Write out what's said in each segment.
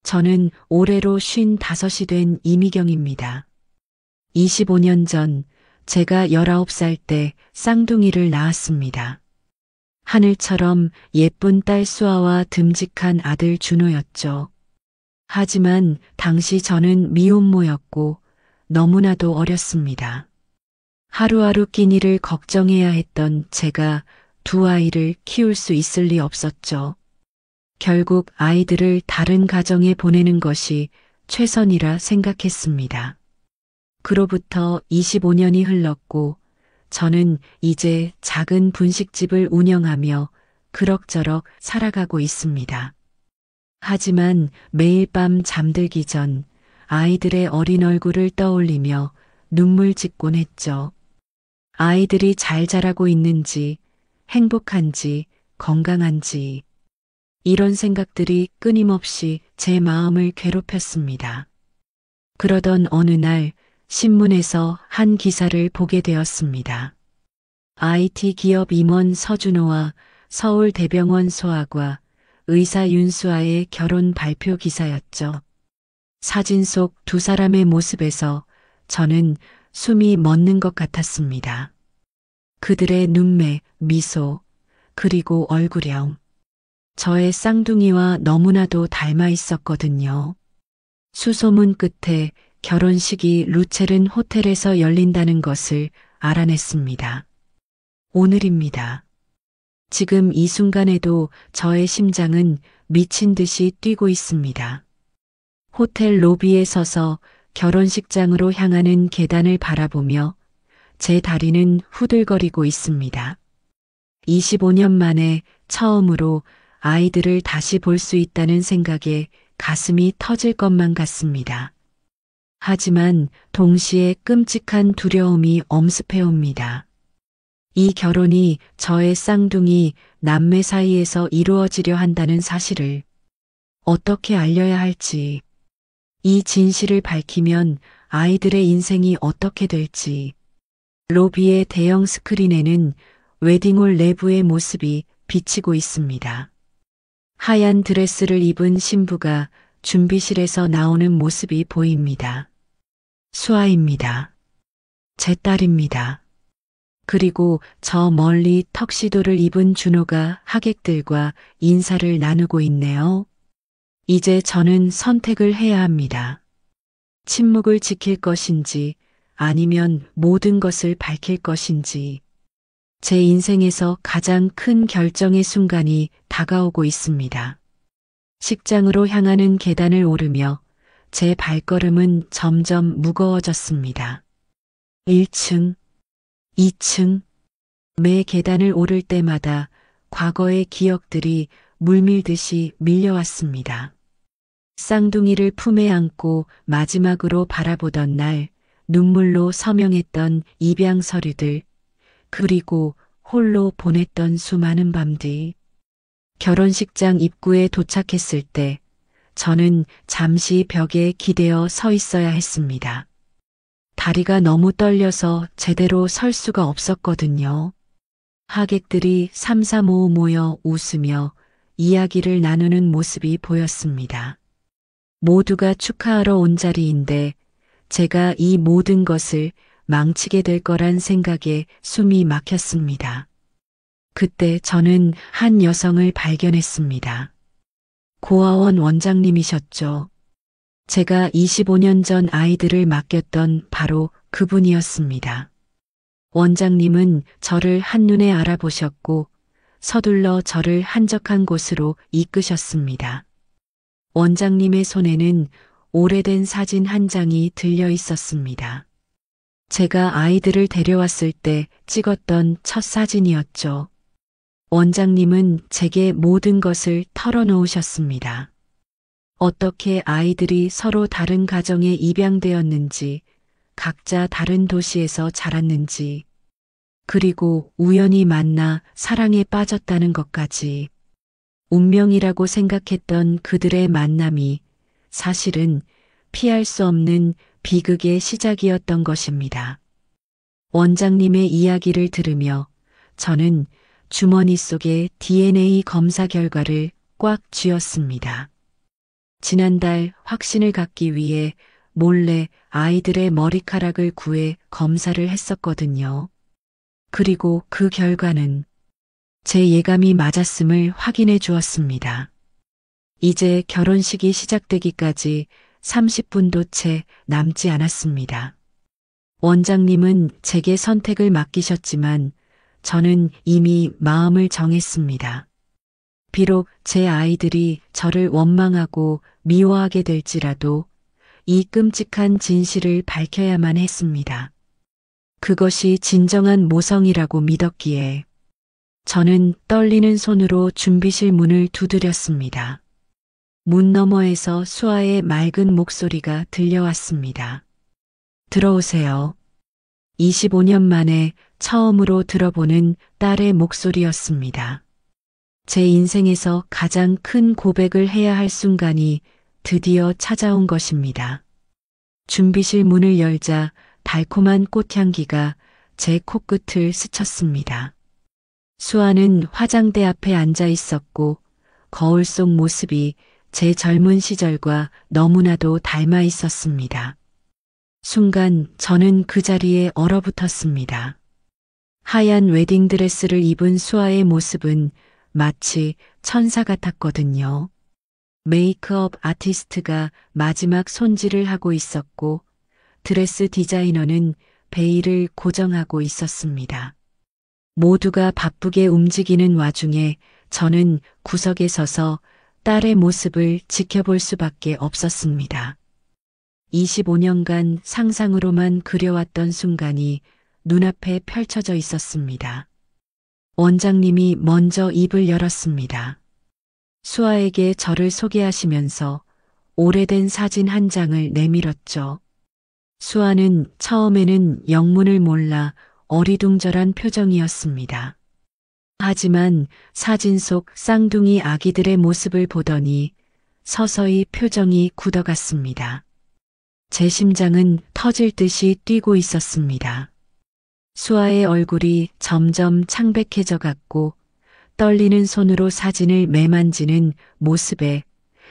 저는 올해로 55이 된 이미경입니다. 25년 전 제가 19살 때 쌍둥이를 낳았습니다. 하늘처럼 예쁜 딸 수아와 듬직한 아들 준호였죠. 하지만 당시 저는 미혼모였고 너무나도 어렸습니다. 하루하루 끼니를 걱정해야 했던 제가 두 아이를 키울 수 있을 리 없었죠. 결국 아이들을 다른 가정에 보내는 것이 최선이라 생각했습니다. 그로부터 25년이 흘렀고 저는 이제 작은 분식집을 운영하며 그럭저럭 살아가고 있습니다. 하지만 매일 밤 잠들기 전 아이들의 어린 얼굴을 떠올리며 눈물 짓곤 했죠. 아이들이 잘 자라고 있는지, 행복한지, 건강한지, 이런 생각들이 끊임없이 제 마음을 괴롭혔습니다. 그러던 어느 날 신문에서 한 기사를 보게 되었습니다. IT 기업 임원 서준호와 서울대병원 소아과 의사 윤수아의 결혼 발표 기사였죠. 사진 속 두 사람의 모습에서 저는 숨이 멎는 것 같았습니다. 그들의 눈매, 미소, 그리고 얼굴형. 저의 쌍둥이와 너무나도 닮아 있었거든요. 수소문 끝에 결혼식이 루체른 호텔에서 열린다는 것을 알아냈습니다. 오늘입니다. 지금 이 순간에도 저의 심장은 미친 듯이 뛰고 있습니다. 호텔 로비에 서서 결혼식장으로 향하는 계단을 바라보며 제 다리는 후들거리고 있습니다. 25년 만에 처음으로 아이들을 다시 볼 수 있다는 생각에 가슴이 터질 것만 같습니다. 하지만 동시에 끔찍한 두려움이 엄습해옵니다. 이 결혼이 저의 쌍둥이 남매 사이에서 이루어지려 한다는 사실을 어떻게 알려야 할지, 이 진실을 밝히면 아이들의 인생이 어떻게 될지, 로비의 대형 스크린에는 웨딩홀 내부의 모습이 비치고 있습니다. 하얀 드레스를 입은 신부가 준비실에서 나오는 모습이 보입니다. 수아입니다. 제 딸입니다. 그리고 저 멀리 턱시도를 입은 준호가 하객들과 인사를 나누고 있네요. 이제 저는 선택을 해야 합니다. 침묵을 지킬 것인지 아니면 모든 것을 밝힐 것인지. 제 인생에서 가장 큰 결정의 순간이 다가오고 있습니다. 식장으로 향하는 계단을 오르며 제 발걸음은 점점 무거워졌습니다. 1층, 2층, 매 계단을 오를 때마다 과거의 기억들이 물밀듯이 밀려왔습니다. 쌍둥이를 품에 안고 마지막으로 바라보던 날 눈물로 서명했던 입양 서류들, 그리고 홀로 보냈던 수많은 밤들. 결혼식장 입구에 도착했을 때 저는 잠시 벽에 기대어 서 있어야 했습니다. 다리가 너무 떨려서 제대로 설 수가 없었거든요. 하객들이 삼삼오오 모여 웃으며 이야기를 나누는 모습이 보였습니다. 모두가 축하하러 온 자리인데 제가 이 모든 것을 망치게 될 거란 생각에 숨이 막혔습니다. 그때 저는 한 여성을 발견했습니다. 고아원 원장님이셨죠. 제가 25년 전 아이들을 맡겼던 바로 그분이었습니다. 원장님은 저를 한눈에 알아보셨고 서둘러 저를 한적한 곳으로 이끄셨습니다. 원장님의 손에는 오래된 사진 한 장이 들려 있었습니다. 제가 아이들을 데려왔을 때 찍었던 첫 사진이었죠. 원장님은 제게 모든 것을 털어놓으셨습니다. 어떻게 아이들이 서로 다른 가정에 입양되었는지, 각자 다른 도시에서 자랐는지, 그리고 우연히 만나 사랑에 빠졌다는 것까지. 운명이라고 생각했던 그들의 만남이 사실은 피할 수 없는 비극의 시작이었던 것입니다. 원장님의 이야기를 들으며 저는 주머니 속에 DNA 검사 결과를 꽉 쥐었습니다. 지난달 확신을 갖기 위해 몰래 아이들의 머리카락을 구해 검사를 했었거든요. 그리고 그 결과는 제 예감이 맞았음을 확인해 주었습니다. 이제 결혼식이 시작되기까지 30분도 채 남지 않았습니다. 원장님은 제게 선택을 맡기셨지만 저는 이미 마음을 정했습니다. 비록 제 아이들이 저를 원망하고 미워하게 될지라도 이 끔찍한 진실을 밝혀야만 했습니다. 그것이 진정한 모성이라고 믿었기에 저는 떨리는 손으로 준비실 문을 두드렸습니다. 문 너머에서 수아의 맑은 목소리가 들려왔습니다. 들어오세요. 25년 만에 처음으로 들어보는 딸의 목소리였습니다. 제 인생에서 가장 큰 고백을 해야 할 순간이 드디어 찾아온 것입니다. 준비실 문을 열자 달콤한 꽃향기가 제 코끝을 스쳤습니다. 수아는 화장대 앞에 앉아 있었고 거울 속 모습이 제 젊은 시절과 너무나도 닮아 있었습니다. 순간 저는 그 자리에 얼어붙었습니다. 하얀 웨딩드레스를 입은 수아의 모습은 마치 천사 같았거든요. 메이크업 아티스트가 마지막 손질을 하고 있었고 드레스 디자이너는 베일을 고정하고 있었습니다. 모두가 바쁘게 움직이는 와중에 저는 구석에 서서 딸의 모습을 지켜볼 수밖에 없었습니다. 25년간 상상으로만 그려왔던 순간이 눈앞에 펼쳐져 있었습니다. 원장님이 먼저 입을 열었습니다. 수아에게 저를 소개하시면서 오래된 사진 한 장을 내밀었죠. 수아는 처음에는 영문을 몰라 어리둥절한 표정이었습니다. 하지만 사진 속 쌍둥이 아기들의 모습을 보더니 서서히 표정이 굳어갔습니다. 제 심장은 터질 듯이 뛰고 있었습니다. 수아의 얼굴이 점점 창백해져 갔고 떨리는 손으로 사진을 매만지는 모습에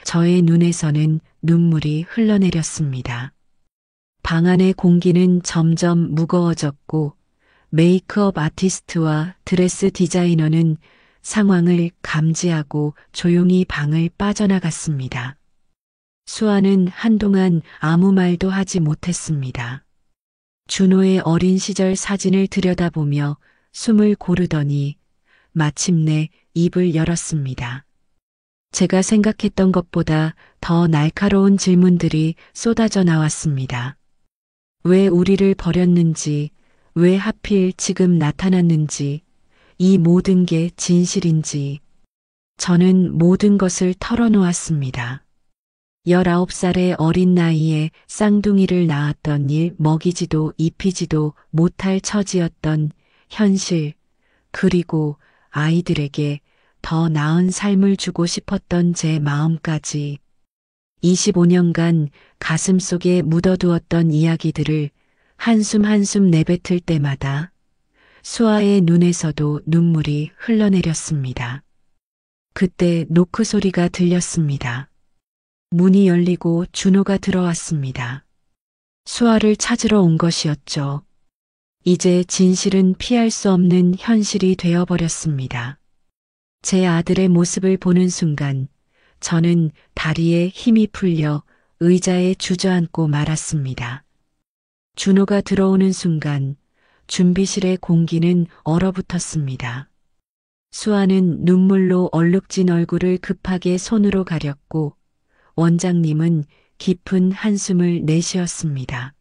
저의 눈에서는 눈물이 흘러내렸습니다. 방 안의 공기는 점점 무거워졌고 메이크업 아티스트와 드레스 디자이너는 상황을 감지하고 조용히 방을 빠져나갔습니다. 수아는 한동안 아무 말도 하지 못했습니다. 준호의 어린 시절 사진을 들여다보며 숨을 고르더니 마침내 입을 열었습니다. 제가 생각했던 것보다 더 날카로운 질문들이 쏟아져 나왔습니다. 왜 우리를 버렸는지, 왜 하필 지금 나타났는지, 이 모든 게 진실인지, 저는 모든 것을 털어놓았습니다. 19살의 어린 나이에 쌍둥이를 낳았던 일 먹이지도 입히지도 못할 처지였던 현실, 그리고 아이들에게 더 나은 삶을 주고 싶었던 제 마음까지 25년간 가슴 속에 묻어두었던 이야기들을 한숨 한숨 내뱉을 때마다 수아의 눈에서도 눈물이 흘러내렸습니다. 그때 노크 소리가 들렸습니다. 문이 열리고 준호가 들어왔습니다. 수아를 찾으러 온 것이었죠. 이제 진실은 피할 수 없는 현실이 되어버렸습니다. 제 아들의 모습을 보는 순간 저는 다리에 힘이 풀려 의자에 주저앉고 말았습니다. 준호가 들어오는 순간 준비실의 공기는 얼어붙었습니다. 수아는 눈물로 얼룩진 얼굴을 급하게 손으로 가렸고 원장님은 깊은 한숨을 내쉬었습니다.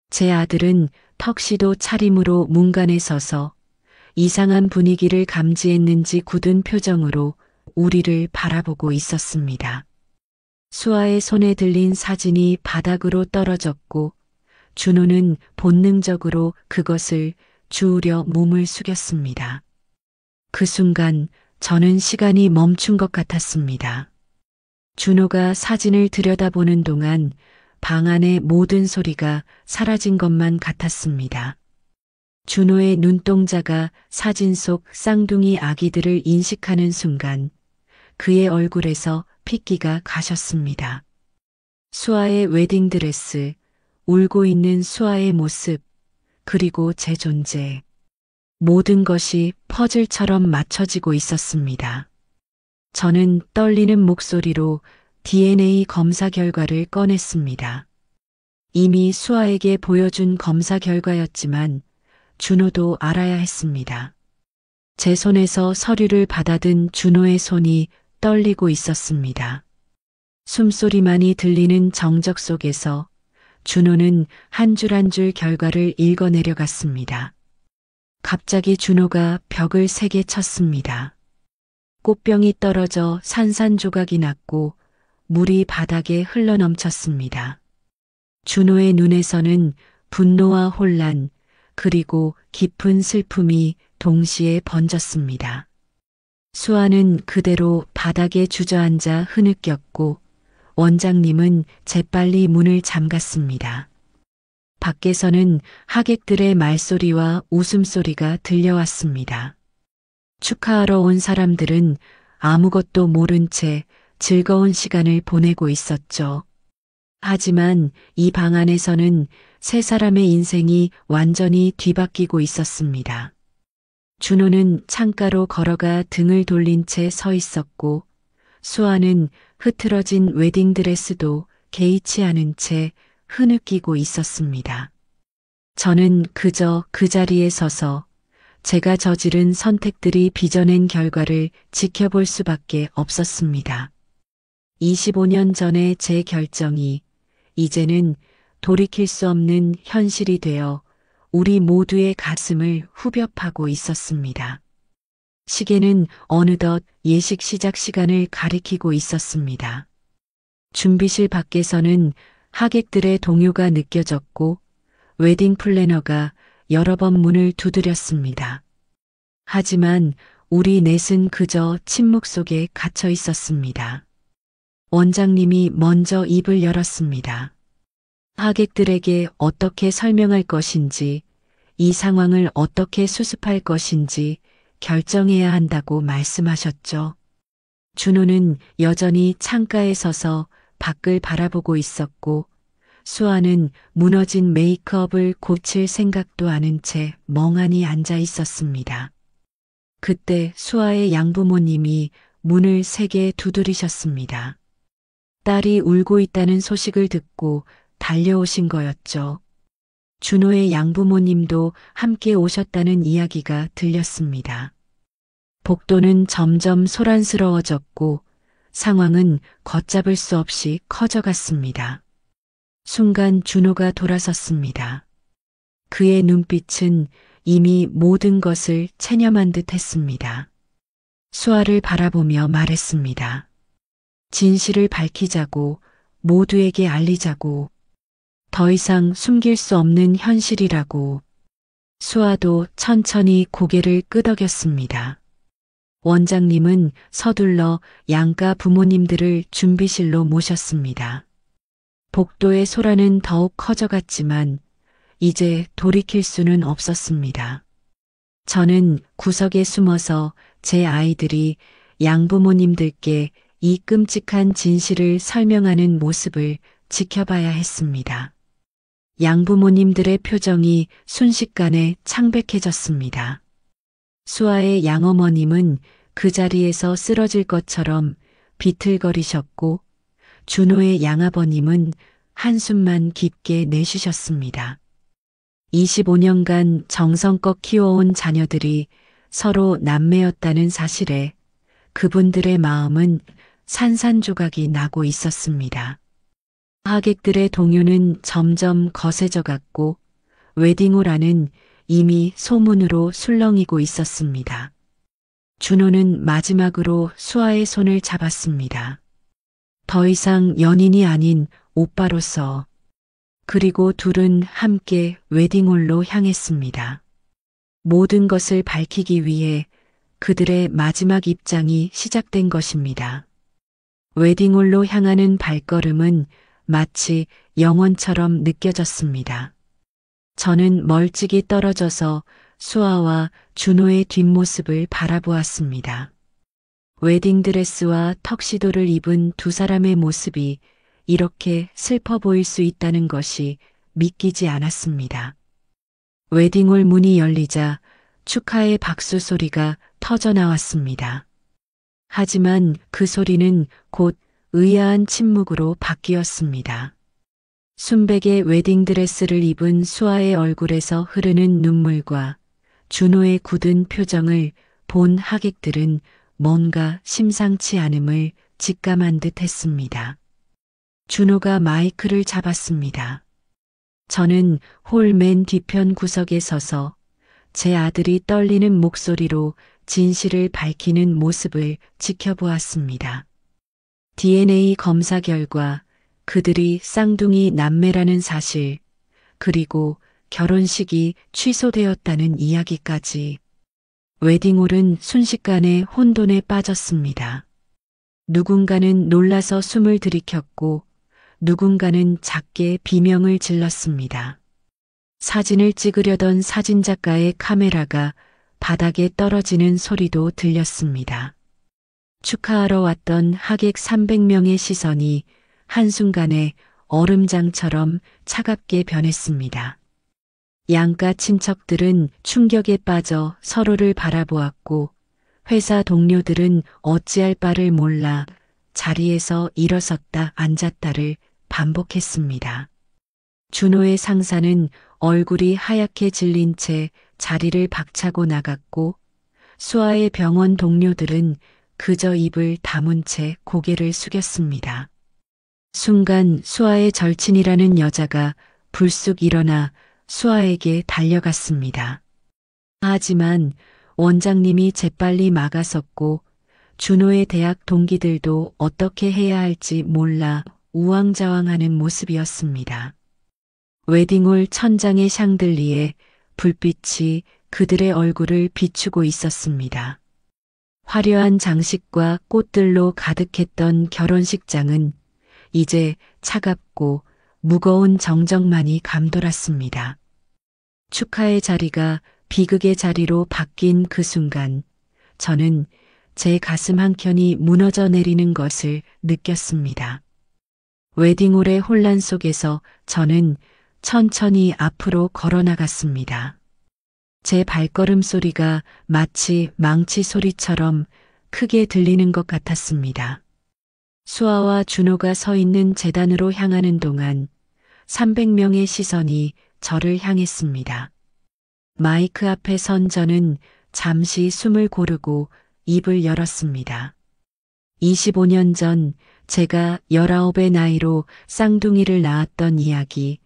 제 아들은 턱시도 차림으로 문간에 서서 이상한 분위기를 감지했는지 굳은 표정으로 우리를 바라보고 있었습니다. 수아의 손에 들린 사진이 바닥으로 떨어졌고 준호는 본능적으로 그것을 주우려 몸을 숙였습니다. 그 순간 저는 시간이 멈춘 것 같았습니다. 준호가 사진을 들여다보는 동안 방 안의 모든 소리가 사라진 것만 같았습니다. 준호의 눈동자가 사진 속 쌍둥이 아기들을 인식하는 순간 그의 얼굴에서 핏기가 가셨습니다. 수아의 웨딩드레스, 울고 있는 수아의 모습, 그리고 제 존재. 모든 것이 퍼즐처럼 맞춰지고 있었습니다. 저는 떨리는 목소리로 DNA 검사 결과를 꺼냈습니다. 이미 수아에게 보여준 검사 결과였지만 준호도 알아야 했습니다. 제 손에서 서류를 받아든 준호의 손이 떨리고 있었습니다. 숨소리만이 들리는 정적 속에서 준호는 한 줄 한 줄 결과를 읽어내려갔습니다. 갑자기 준호가 벽을 세게 쳤습니다. 꽃병이 떨어져 산산조각이 났고 물이 바닥에 흘러넘쳤습니다. 준호의 눈에서는 분노와 혼란, 그리고 깊은 슬픔이 동시에 번졌습니다. 수아는 그대로 바닥에 주저앉아 흐느꼈고 원장님은 재빨리 문을 잠갔습니다. 밖에서는 하객들의 말소리와 웃음소리가 들려왔습니다. 축하하러 온 사람들은 아무것도 모른 채 즐거운 시간을 보내고 있었죠. 하지만 이 방 안에서는 세 사람의 인생이 완전히 뒤바뀌고 있었습니다. 준호는 창가로 걸어가 등을 돌린 채 서 있었고 수아는 흐트러진 웨딩드레스도 개의치 않은 채 흐느끼고 있었습니다. 저는 그저 그 자리에 서서 제가 저지른 선택들이 빚어낸 결과를 지켜볼 수밖에 없었습니다. 25년 전의 제 결정이 이제는 돌이킬 수 없는 현실이 되어 우리 모두의 가슴을 후벼 파고 있었습니다. 시계는 어느덧 예식 시작 시간을 가리키고 있었습니다. 준비실 밖에서는 하객들의 동요가 느껴졌고 웨딩 플래너가 여러 번 문을 두드렸습니다. 하지만 우리 넷은 그저 침묵 속에 갇혀 있었습니다. 원장님이 먼저 입을 열었습니다. 하객들에게 어떻게 설명할 것인지, 이 상황을 어떻게 수습할 것인지 결정해야 한다고 말씀하셨죠. 준호는 여전히 창가에 서서 밖을 바라보고 있었고 수아는 무너진 메이크업을 고칠 생각도 않은 채 멍하니 앉아 있었습니다. 그때 수아의 양부모님이 문을 세게 두드리셨습니다. 딸이 울고 있다는 소식을 듣고 달려오신 거였죠. 준호의 양부모님도 함께 오셨다는 이야기가 들렸습니다. 복도는 점점 소란스러워졌고 상황은 걷잡을 수 없이 커져갔습니다. 순간 준호가 돌아섰습니다. 그의 눈빛은 이미 모든 것을 체념한 듯 했습니다. 수아를 바라보며 말했습니다. 진실을 밝히자고, 모두에게 알리자고. 더 이상 숨길 수 없는 현실이라고. 수아도 천천히 고개를 끄덕였습니다. 원장님은 서둘러 양가 부모님들을 준비실로 모셨습니다. 복도의 소란은 더욱 커져갔지만 이제 돌이킬 수는 없었습니다. 저는 구석에 숨어서 제 아이들이 양부모님들께 이 끔찍한 진실을 설명하는 모습을 지켜봐야 했습니다. 양부모님들의 표정이 순식간에 창백해졌습니다. 수아의 양어머님은 그 자리에서 쓰러질 것처럼 비틀거리셨고 준호의 양아버님은 한숨만 깊게 내쉬셨습니다. 25년간 정성껏 키워온 자녀들이 서로 남매였다는 사실에 그분들의 마음은 산산조각이 나고 있었습니다. 하객들의 동요는 점점 거세져 갔고 웨딩홀 안은 이미 소문으로 술렁이고 있었습니다. 준호는 마지막으로 수아의 손을 잡았습니다. 더 이상 연인이 아닌 오빠로서. 그리고 둘은 함께 웨딩홀로 향했습니다. 모든 것을 밝히기 위해 그들의 마지막 입장이 시작된 것입니다. 웨딩홀로 향하는 발걸음은 마치 영원처럼 느껴졌습니다. 저는 멀찍이 떨어져서 수아와 준호의 뒷모습을 바라보았습니다. 웨딩드레스와 턱시도를 입은 두 사람의 모습이 이렇게 슬퍼 보일 수 있다는 것이 믿기지 않았습니다. 웨딩홀 문이 열리자 축하의 박수 소리가 터져 나왔습니다. 하지만 그 소리는 곧 의아한 침묵으로 바뀌었습니다. 순백의 웨딩드레스를 입은 수아의 얼굴에서 흐르는 눈물과 준호의 굳은 표정을 본 하객들은 뭔가 심상치 않음을 직감한 듯 했습니다. 준호가 마이크를 잡았습니다. 저는 홀 맨 뒤편 구석에 서서 제 아들이 떨리는 목소리로 진실을 밝히는 모습을 지켜보았습니다. DNA 검사 결과 그들이 쌍둥이 남매라는 사실, 그리고 결혼식이 취소되었다는 이야기까지. 웨딩홀은 순식간에 혼돈에 빠졌습니다. 누군가는 놀라서 숨을 들이켰고 누군가는 작게 비명을 질렀습니다. 사진을 찍으려던 사진작가의 카메라가 바닥에 떨어지는 소리도 들렸습니다. 축하하러 왔던 하객 300명의 시선이 한순간에 얼음장처럼 차갑게 변했습니다. 양가 친척들은 충격에 빠져 서로를 바라보았고 회사 동료들은 어찌할 바를 몰라 자리에서 일어섰다 앉았다를 반복했습니다. 준호의 상사는 얼굴이 하얗게 질린 채 자리를 박차고 나갔고 수아의 병원 동료들은 그저 입을 다문 채 고개를 숙였습니다. 순간 수아의 절친이라는 여자가 불쑥 일어나 수아에게 달려갔습니다. 하지만 원장님이 재빨리 막아섰고 준호의 대학 동기들도 어떻게 해야 할지 몰라 우왕좌왕하는 모습이었습니다. 웨딩홀 천장의 샹들리에 불빛이 그들의 얼굴을 비추고 있었습니다. 화려한 장식과 꽃들로 가득했던 결혼식장은 이제 차갑고 무거운 정적만이 감돌았습니다. 축하의 자리가 비극의 자리로 바뀐 그 순간 저는 제 가슴 한켠이 무너져 내리는 것을 느꼈습니다. 웨딩홀의 혼란 속에서 저는 천천히 앞으로 걸어 나갔습니다. 제 발걸음 소리가 마치 망치 소리처럼 크게 들리는 것 같았습니다. 수아와 준호가 서 있는 제단으로 향하는 동안 300명의 시선이 저를 향했습니다. 마이크 앞에 선 저는 잠시 숨을 고르고 입을 열었습니다. 25년 전 제가 19의 나이로 쌍둥이를 낳았던 이야기,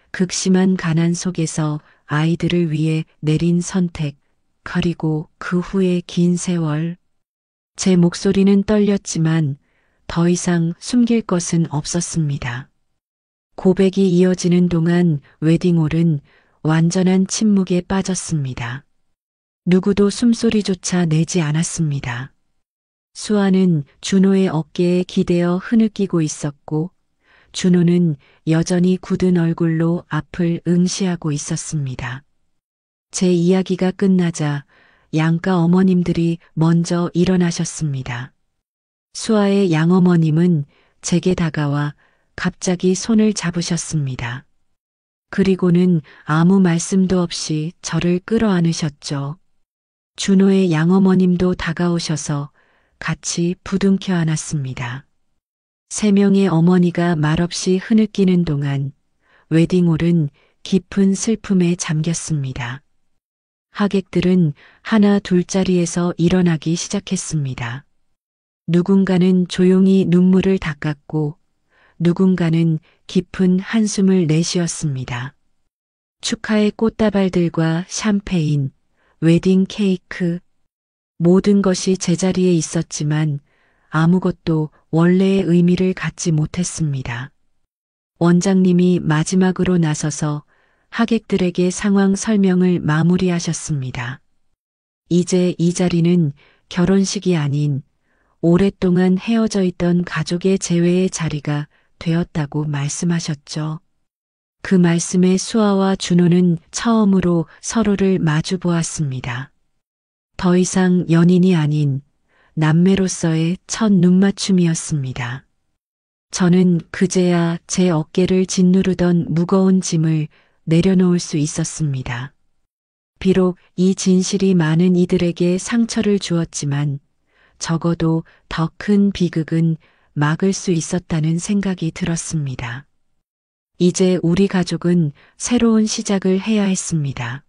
극심한 가난 속에서 아이들을 위해 내린 선택, 그리고 그 후의 긴 세월. 제 목소리는 떨렸지만 더 이상 숨길 것은 없었습니다. 고백이 이어지는 동안 웨딩홀은 완전한 침묵에 빠졌습니다. 누구도 숨소리조차 내지 않았습니다. 수아는 준호의 어깨에 기대어 흐느끼고 있었고 준호는 여전히 굳은 얼굴로 앞을 응시하고 있었습니다. 제 이야기가 끝나자 양가 어머님들이 먼저 일어나셨습니다. 수아의 양어머님은 제게 다가와 갑자기 손을 잡으셨습니다. 그리고는 아무 말씀도 없이 저를 끌어안으셨죠. 준호의 양어머님도 다가오셔서 같이 부둥켜 안았습니다. 세 명의 어머니가 말없이 흐느끼는 동안 웨딩홀은 깊은 슬픔에 잠겼습니다. 하객들은 하나 둘자리에서 일어나기 시작했습니다. 누군가는 조용히 눈물을 닦았고 누군가는 깊은 한숨을 내쉬었습니다. 축하의 꽃다발들과 샴페인, 웨딩 케이크, 모든 것이 제자리에 있었지만 아무것도 원래의 의미를 갖지 못했습니다. 원장님이 마지막으로 나서서 하객들에게 상황 설명을 마무리하셨습니다. 이제 이 자리는 결혼식이 아닌 오랫동안 헤어져 있던 가족의 재회의 자리가 되었다고 말씀하셨죠. 그 말씀에 수아와 준호는 처음으로 서로를 마주 보았습니다. 더 이상 연인이 아닌 남매로서의 첫 눈맞춤이었습니다. 저는 그제야 제 어깨를 짓누르던 무거운 짐을 내려놓을 수 있었습니다. 비록 이 진실이 많은 이들에게 상처를 주었지만 적어도 더 큰 비극은 막을 수 있었다는 생각이 들었습니다. 이제 우리 가족은 새로운 시작을 해야 했습니다.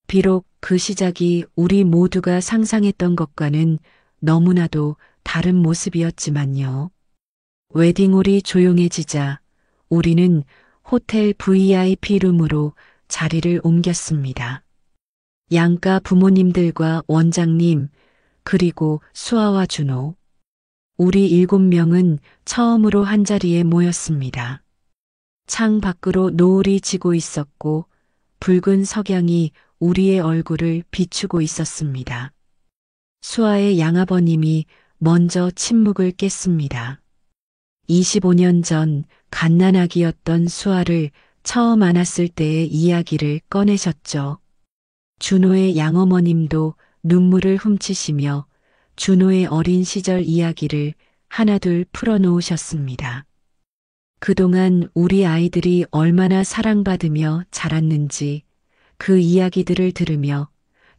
비록 그 시작이 우리 모두가 상상했던 것과는 너무나도 다른 모습이었지만요. 웨딩홀이 조용해지자 우리는 호텔 VIP 룸으로 자리를 옮겼습니다. 양가 부모님들과 원장님, 그리고 수아와 준호. 우리 7명은 처음으로 한자리에 모였습니다. 창 밖으로 노을이 지고 있었고 붉은 석양이 우리의 얼굴을 비추고 있었습니다. 수아의 양아버님이 먼저 침묵을 깼습니다. 25년 전 갓난아기였던 수아를 처음 안았을 때의 이야기를 꺼내셨죠. 준호의 양어머님도 눈물을 훔치시며 준호의 어린 시절 이야기를 하나둘 풀어놓으셨습니다. 그동안 우리 아이들이 얼마나 사랑받으며 자랐는지 그 이야기들을 들으며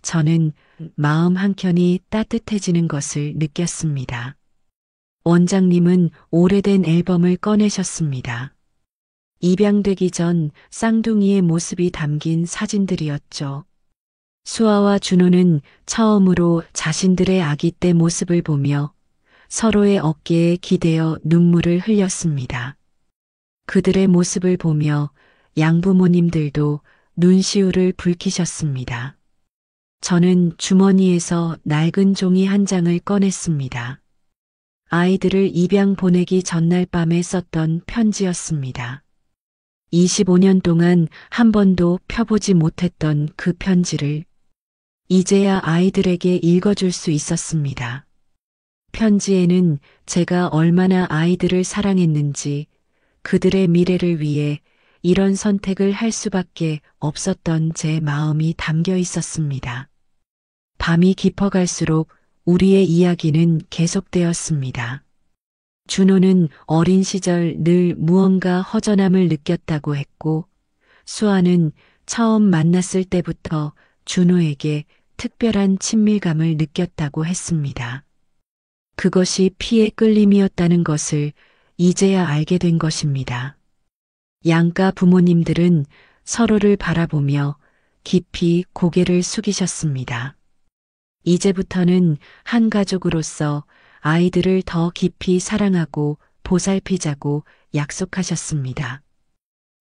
저는 마음 한켠이 따뜻해지는 것을 느꼈습니다. 원장님은 오래된 앨범을 꺼내셨습니다. 입양되기 전 쌍둥이의 모습이 담긴 사진들이었죠. 수아와 준호는 처음으로 자신들의 아기 때 모습을 보며 서로의 어깨에 기대어 눈물을 흘렸습니다. 그들의 모습을 보며 양부모님들도 눈시울을 붉히셨습니다. 저는 주머니에서 낡은 종이 한 장을 꺼냈습니다. 아이들을 입양 보내기 전날 밤에 썼던 편지였습니다. 25년 동안 한 번도 펴보지 못했던 그 편지를 이제야 아이들에게 읽어줄 수 있었습니다. 편지에는 제가 얼마나 아이들을 사랑했는지 그들의 미래를 위해 이런 선택을 할 수밖에 없었던 제 마음이 담겨 있었습니다. 밤이 깊어갈수록 우리의 이야기는 계속되었습니다. 준호는 어린 시절 늘 무언가 허전함을 느꼈다고 했고 수아는 처음 만났을 때부터 준호에게 특별한 친밀감을 느꼈다고 했습니다. 그것이 피의 끌림이었다는 것을 이제야 알게 된 것입니다. 양가 부모님들은 서로를 바라보며 깊이 고개를 숙이셨습니다. 이제부터는 한 가족으로서 아이들을 더 깊이 사랑하고 보살피자고 약속하셨습니다.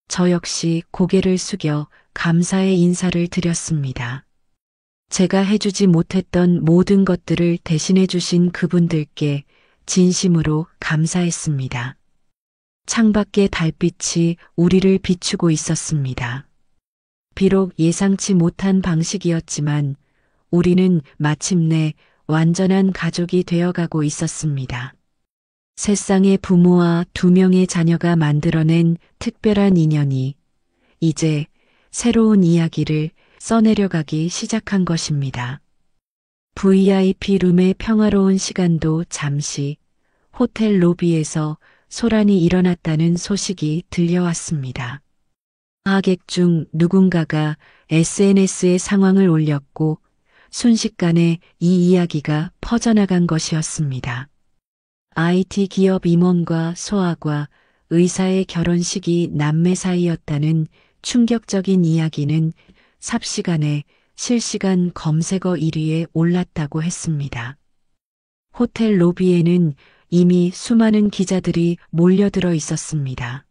저 역시 고개를 숙여 감사의 인사를 드렸습니다. 제가 해주지 못했던 모든 것들을 대신해 주신 그분들께 진심으로 감사했습니다. 창밖의 달빛이 우리를 비추고 있었습니다. 비록 예상치 못한 방식이었지만 우리는 마침내 완전한 가족이 되어가고 있었습니다. 세 쌍의 부모와 2명의 자녀가 만들어낸 특별한 인연이 이제 새로운 이야기를 써내려가기 시작한 것입니다. VIP 룸의 평화로운 시간도 잠시 호텔 로비에서 소란이 일어났다는 소식이 들려왔습니다. 하객 중 누군가가 SNS에 상황을 올렸고 순식간에 이 이야기가 퍼져나간 것이었습니다. IT 기업 임원과 소아과 의사의 결혼식이 남매 사이였다는 충격적인 이야기는 삽시간에 실시간 검색어 1위에 올랐다고 했습니다. 호텔 로비에는 이미 수많은 기자들이 몰려들어 있었습니다.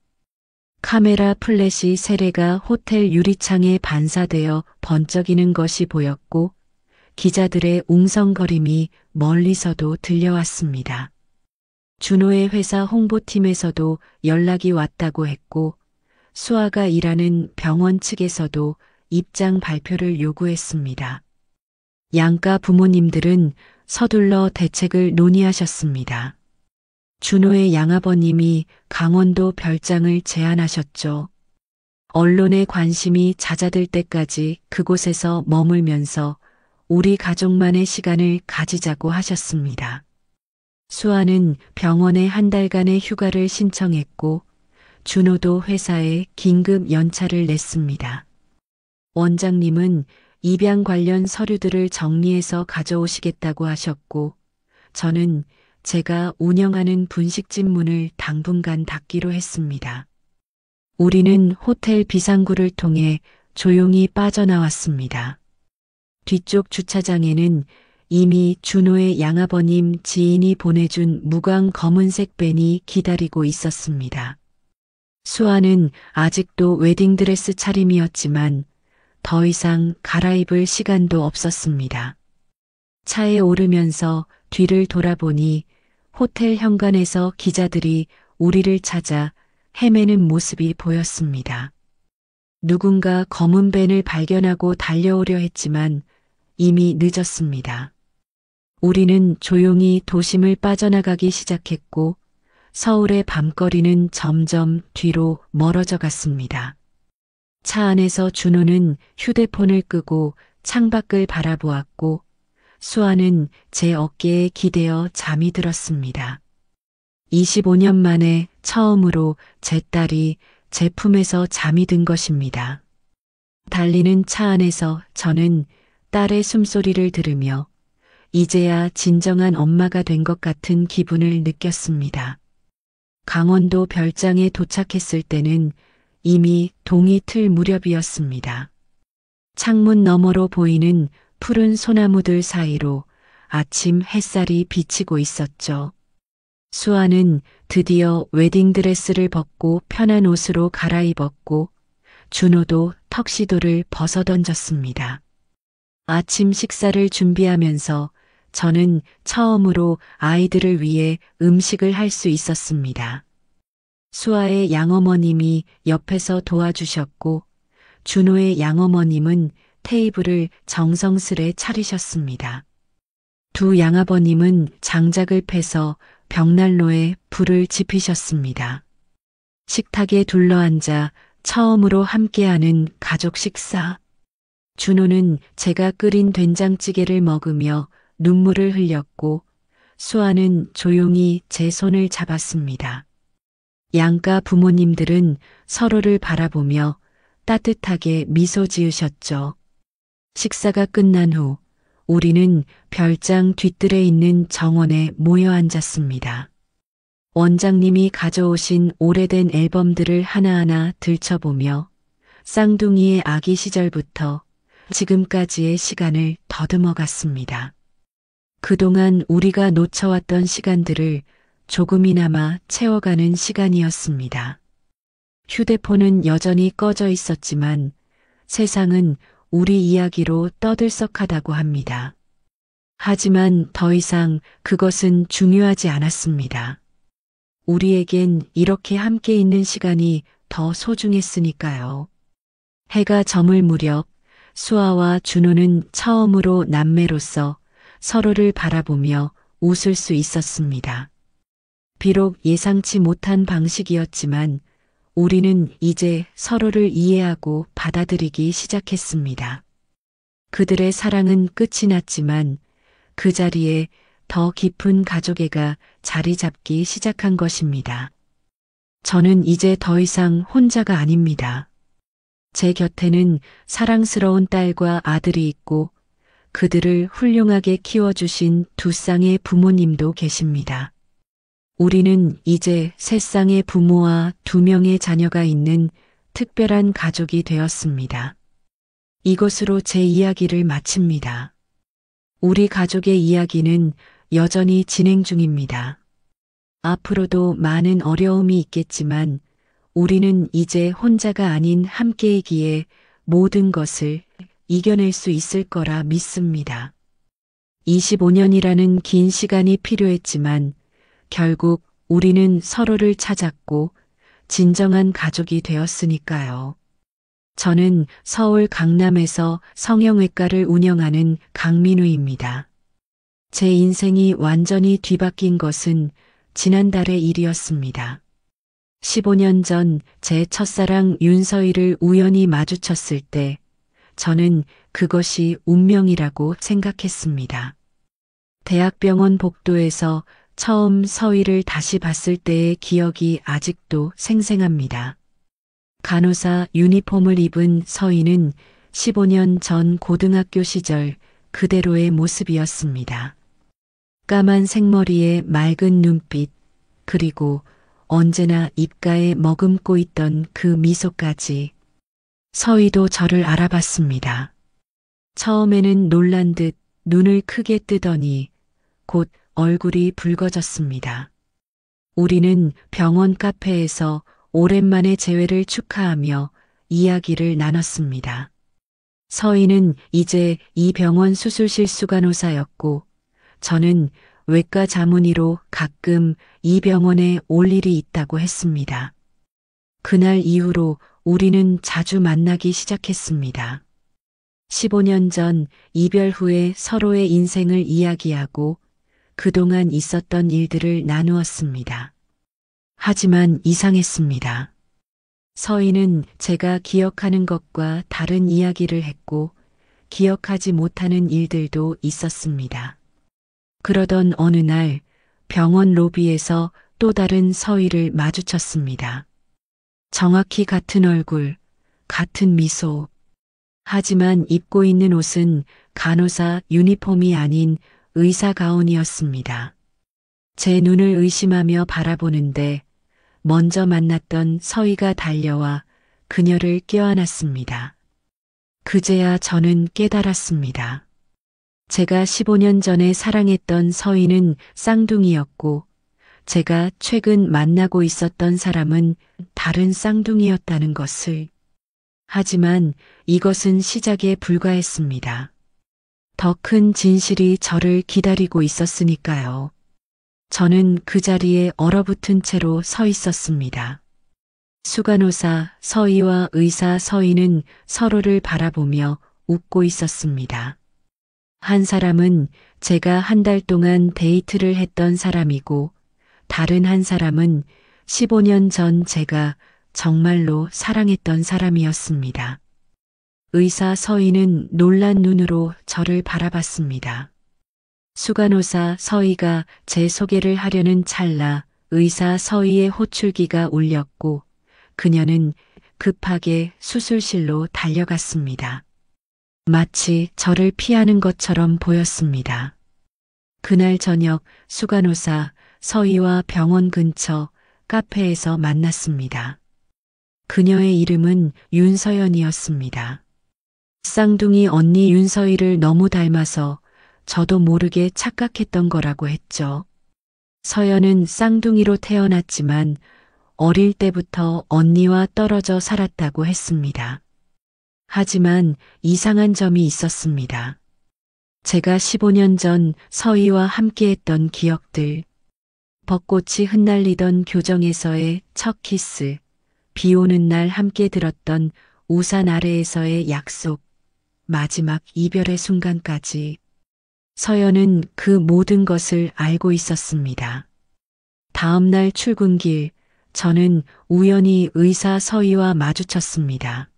카메라 플래시 세례가 호텔 유리창에 반사되어 번쩍이는 것이 보였고 기자들의 웅성거림이 멀리서도 들려왔습니다. 준호의 회사 홍보팀에서도 연락이 왔다고 했고 수아가 일하는 병원 측에서도 입장 발표를 요구했습니다. 양가 부모님들은 서둘러 대책을 논의하셨습니다. 준호의 양아버님이 강원도 별장을 제안하셨죠. 언론의 관심이 잦아들 때까지 그곳에서 머물면서 우리 가족만의 시간을 가지자고 하셨습니다. 수아는 병원에 한 달간의 휴가를 신청했고 준호도 회사에 긴급 연차를 냈습니다. 원장님은 입양 관련 서류들을 정리해서 가져오시겠다고 하셨고 저는 제가 운영하는 분식집 문을 당분간 닫기로 했습니다. 우리는 호텔 비상구를 통해 조용히 빠져나왔습니다. 뒤쪽 주차장에는 이미 준호의 양아버님 지인이 보내준 무광 검은색 밴이 기다리고 있었습니다. 수아는 아직도 웨딩드레스 차림이었지만 더 이상 갈아입을 시간도 없었습니다. 차에 오르면서 뒤를 돌아보니 호텔 현관에서 기자들이 우리를 찾아 헤매는 모습이 보였습니다. 누군가 검은 밴을 발견하고 달려오려 했지만 이미 늦었습니다. 우리는 조용히 도심을 빠져나가기 시작했고 서울의 밤거리는 점점 뒤로 멀어져 갔습니다. 차 안에서 준호는 휴대폰을 끄고 창밖을 바라보았고 수아는 제 어깨에 기대어 잠이 들었습니다. 25년 만에 처음으로 제 딸이 제 품에서 잠이 든 것입니다. 달리는 차 안에서 저는 딸의 숨소리를 들으며 이제야 진정한 엄마가 된 것 같은 기분을 느꼈습니다. 강원도 별장에 도착했을 때는 이미 동이 틀 무렵이었습니다. 창문 너머로 보이는 푸른 소나무들 사이로 아침 햇살이 비치고 있었죠. 수아는 드디어 웨딩드레스를 벗고 편한 옷으로 갈아입었고 준호도 턱시도를 벗어던졌습니다. 아침 식사를 준비하면서 저는 처음으로 아이들을 위해 음식을 할 수 있었습니다. 수아의 양어머님이 옆에서 도와주셨고 준호의 양어머님은 테이블을 정성스레 차리셨습니다. 두 양아버님은 장작을 패서 벽난로에 불을 지피셨습니다. 식탁에 둘러앉아 처음으로 함께하는 가족 식사. 준호는 제가 끓인 된장찌개를 먹으며 눈물을 흘렸고 수아는 조용히 제 손을 잡았습니다. 양가 부모님들은 서로를 바라보며 따뜻하게 미소 지으셨죠. 식사가 끝난 후 우리는 별장 뒤뜰에 있는 정원에 모여 앉았습니다. 원장님이 가져오신 오래된 앨범들을 하나하나 들춰보며 쌍둥이의 아기 시절부터 지금까지의 시간을 더듬어 갔습니다. 그동안 우리가 놓쳐왔던 시간들을 조금이나마 채워가는 시간이었습니다. 휴대폰은 여전히 꺼져 있었지만 세상은 우리 이야기로 떠들썩하다고 합니다. 하지만 더 이상 그것은 중요하지 않았습니다. 우리에겐 이렇게 함께 있는 시간이 더 소중했으니까요. 해가 저물 무렵 수아와 준호는 처음으로 남매로서 서로를 바라보며 웃을 수 있었습니다. 비록 예상치 못한 방식이었지만 우리는 이제 서로를 이해하고 받아들이기 시작했습니다. 그들의 사랑은 끝이 났지만 그 자리에 더 깊은 가족애가 자리 잡기 시작한 것입니다. 저는 이제 더 이상 혼자가 아닙니다. 제 곁에는 사랑스러운 딸과 아들이 있고 그들을 훌륭하게 키워주신 두 쌍의 부모님도 계십니다. 우리는 이제 세 쌍의 부모와 두 명의 자녀가 있는 특별한 가족이 되었습니다. 이것으로 제 이야기를 마칩니다. 우리 가족의 이야기는 여전히 진행 중입니다. 앞으로도 많은 어려움이 있겠지만 우리는 이제 혼자가 아닌 함께이기에 모든 것을 이겨낼 수 있을 거라 믿습니다. 25년이라는 긴 시간이 필요했지만 결국 우리는 서로를 찾았고 진정한 가족이 되었으니까요. 저는 서울 강남에서 성형외과를 운영하는 강민우입니다. 제 인생이 완전히 뒤바뀐 것은 지난달의 일이었습니다. 15년 전 제 첫사랑 윤서희를 우연히 마주쳤을 때 저는 그것이 운명이라고 생각했습니다. 대학병원 복도에서 처음 서희를 다시 봤을 때의 기억이 아직도 생생합니다. 간호사 유니폼을 입은 서희는 15년 전 고등학교 시절 그대로의 모습이었습니다. 까만 생머리에 맑은 눈빛, 그리고 언제나 입가에 머금고 있던 그 미소까지. 서희도 저를 알아봤습니다. 처음에는 놀란 듯 눈을 크게 뜨더니 곧 얼굴이 붉어졌습니다. 우리는 병원 카페에서 오랜만에 재회를 축하하며 이야기를 나눴습니다. 서희는 이제 이 병원 수술실 수간호사였고 저는 외과 자문의로 가끔 이 병원에 올 일이 있다고 했습니다. 그날 이후로 우리는 자주 만나기 시작했습니다. 15년 전 이별 후에 서로의 인생을 이야기하고 그동안 있었던 일들을 나누었습니다. 하지만 이상했습니다. 서희는 제가 기억하는 것과 다른 이야기를 했고 기억하지 못하는 일들도 있었습니다. 그러던 어느 날 병원 로비에서 또 다른 서희를 마주쳤습니다. 정확히 같은 얼굴, 같은 미소. 하지만 입고 있는 옷은 간호사 유니폼이 아닌 의사 가운이었습니다. 제 눈을 의심하며 바라보는데 먼저 만났던 서희가 달려와 그녀를 껴안았습니다. 그제야 저는 깨달았습니다. 제가 15년 전에 사랑했던 서희는 쌍둥이였고 제가 최근 만나고 있었던 사람은 다른 쌍둥이였다는 것을. 하지만 이것은 시작에 불과했습니다. 더 큰 진실이 저를 기다리고 있었으니까요. 저는 그 자리에 얼어붙은 채로 서 있었습니다. 수간호사 서희와 의사 서희는 서로를 바라보며 웃고 있었습니다. 한 사람은 제가 한 달 동안 데이트를 했던 사람이고 다른 한 사람은 15년 전 제가 정말로 사랑했던 사람이었습니다. 의사 서희는 놀란 눈으로 저를 바라봤습니다. 수간호사 서희가 제 소개를 하려는 찰나 의사 서희의 호출기가 울렸고 그녀는 급하게 수술실로 달려갔습니다. 마치 저를 피하는 것처럼 보였습니다. 그날 저녁 수간호사 서희와 병원 근처 카페에서 만났습니다. 그녀의 이름은 윤서연이었습니다. 쌍둥이 언니 윤서희를 너무 닮아서 저도 모르게 착각했던 거라고 했죠. 서연은 쌍둥이로 태어났지만 어릴 때부터 언니와 떨어져 살았다고 했습니다. 하지만 이상한 점이 있었습니다. 제가 15년 전 서희와 함께했던 기억들, 벚꽃이 흩날리던 교정에서의 첫 키스, 비 오는 날 함께 들었던 우산 아래에서의 약속, 마지막 이별의 순간까지 서연은 그 모든 것을 알고 있었습니다. 다음 날 출근길, 저는 우연히 의사 서희와 마주쳤습니다.